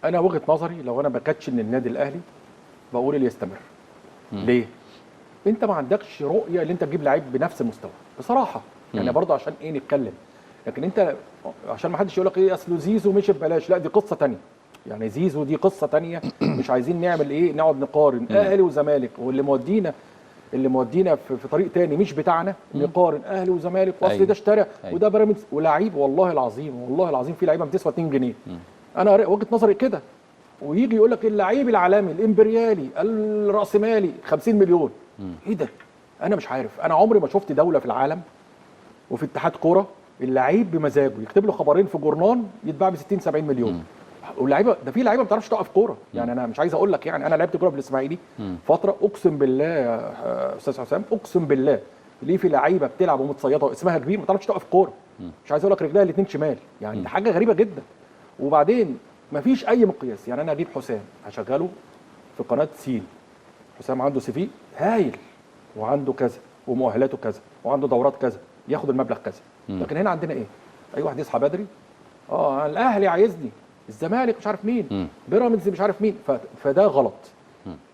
انا وجهه نظري لو انا بكاتشن النادي الاهلي بقول اللي يستمر. ليه؟ انت ما عندكش رؤيه اللي انت تجيب لعيب بنفس المستوى بصراحه، يعني برضه عشان ايه نتكلم. لكن انت عشان ما حدش يقول لك ايه اصل زيزو مشي ببلاش، لا دي قصه ثانيه. يعني زيزو دي قصه ثانيه، مش عايزين نعمل ايه نقعد نقارن اهلي وزمالك، واللي مودينا في طريق تاني مش بتاعنا، نقارن اهلي وزمالك واصل ده اشترى وده بيراميدز ولاعيب. والله العظيم في لعيبه بتسوى 2 جنيه. انا وجهه نظري كده. ويجي يقول لك اللعيب العالمي الامبريالي الراسمالي 50 مليون. ايه ده؟ انا مش عارف. انا عمري ما شفت دوله في العالم وفي اتحاد كوره اللعيب بمزاجه يكتب له خبرين في جورنان يتباع ب 60 70 مليون. واللعيبه ده في لعيبه ما بتعرفش تقف كوره. يعني انا مش عايز اقول لك، يعني انا لعبت كوره في الاسماعيلي فتره، اقسم بالله يا استاذ حسام، اقسم بالله ليه في لعيبه بتلعب ومتصيطه اسمها كبير ما بتعرفش تقف كوره. مش عايز اقول لك رجلها الاثنين شمال، يعني دي حاجه غريبه جدا. وبعدين ما فيش اي مقياس. يعني انا اجيب حسام هشغله في قناه سين، حسام عنده سي في هايل وعنده كذا ومؤهلاته كذا وعنده دورات كذا، ياخد المبلغ كذا. لكن هنا عندنا ايه؟ اي واحد يصحى بدري، الاهلي عايزني، الزمالك مش عارف مين، بيراميدز مش عارف مين، فده غلط.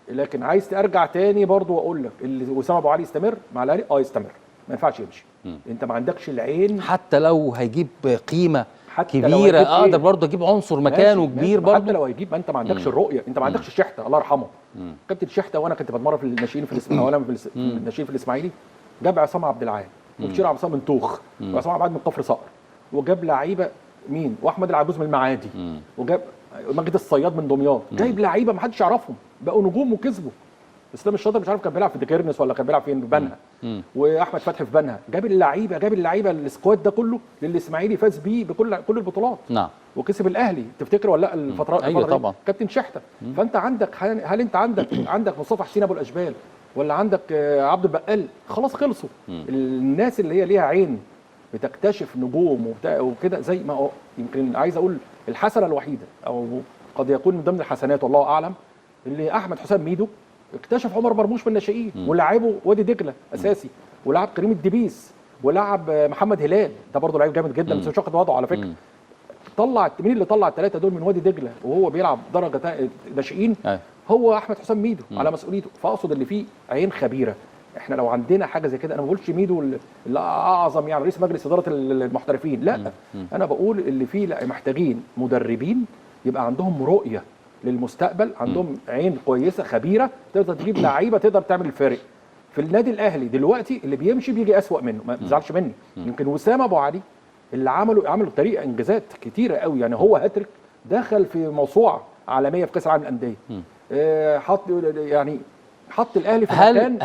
لكن عايز ارجع تاني برضو واقول لك اللي وسام ابو علي يستمر مع الاهلي، يستمر، ما ينفعش يمشي. انت ما عندكش العين، حتى لو هيجيب قيمه كبيره اقدر برضه اجيب عنصر مكانه كبير برضه. حتى لو هيجيب، ما انت ما عندكش الرؤيه، انت ما عندكش الشحته الله يرحمه. كابتن شحته وانا كنت بتمرن في الناشئين في الاسماعيلي، في الناشئين في الاسماعيلي، جاب عصام عبد العال وبشير عبد الصمد من توخ وعصام عبد العال من كفر صقر، وجاب لعيبه مين، واحمد العجوز من المعادي، وجاب مجد الصياد من دمياط، جايب لعيبه ما حدش يعرفهم بقوا نجوم وكسبوا. اسلام الشاطر مش عارف كان بيلعب في ديكيرنس ولا كان بيلعب فين، في بنها. واحمد فتحي في بنها، جاب اللعيبه السكواد ده كله للاسماعيلي، فاز بيه بكل البطولات. نعم. وكسب الاهلي، تفتكر ولا لا الفترات؟ ايوه طبعا. كابتن شحته. فانت عندك، هل انت عندك مصطفى حسين ابو الاشبال ولا عندك عبد البقال؟ خلاص خلصوا. الناس اللي هي ليها عين بتكتشف نجوم وكده، زي ما هو يمكن عايز اقول الحسنه الوحيده او قد يكون من ضمن الحسنات والله اعلم، اللي احمد حسام ميدو اكتشف عمر مرموش من الناشئين ولعبه وادي دجله اساسي، ولعب كريم الدبيس، ولعب محمد هلال، ده برضه لعيب جامد جدا بس مش واخد وضعه على فكره. طلع مين اللي طلع الثلاثه دول من وادي دجله وهو بيلعب درجه ناشئين؟ هو احمد حسام ميدو على مسؤوليته. فاقصد اللي فيه عين خبيره. احنا لو عندنا حاجه زي كده، انا ما بقولش ميدو اللي اعظم يعني رئيس مجلس اداره المحترفين، لا. انا بقول اللي فيه لا، محتاجين مدربين يبقى عندهم رؤيه للمستقبل، عندهم عين كويسه خبيره تقدر تجيب لعيبه تقدر تعمل الفارق. في النادي الاهلي دلوقتي اللي بيمشي بيجي اسوأ منه، ما تزعلش مني. يمكن وسام ابو علي اللي عملوا طريقه انجازات كتيره قوي، يعني هو هاتريك، دخل في موسوعه عالميه في كاس العالم للانديه. حط الاهلي في مكان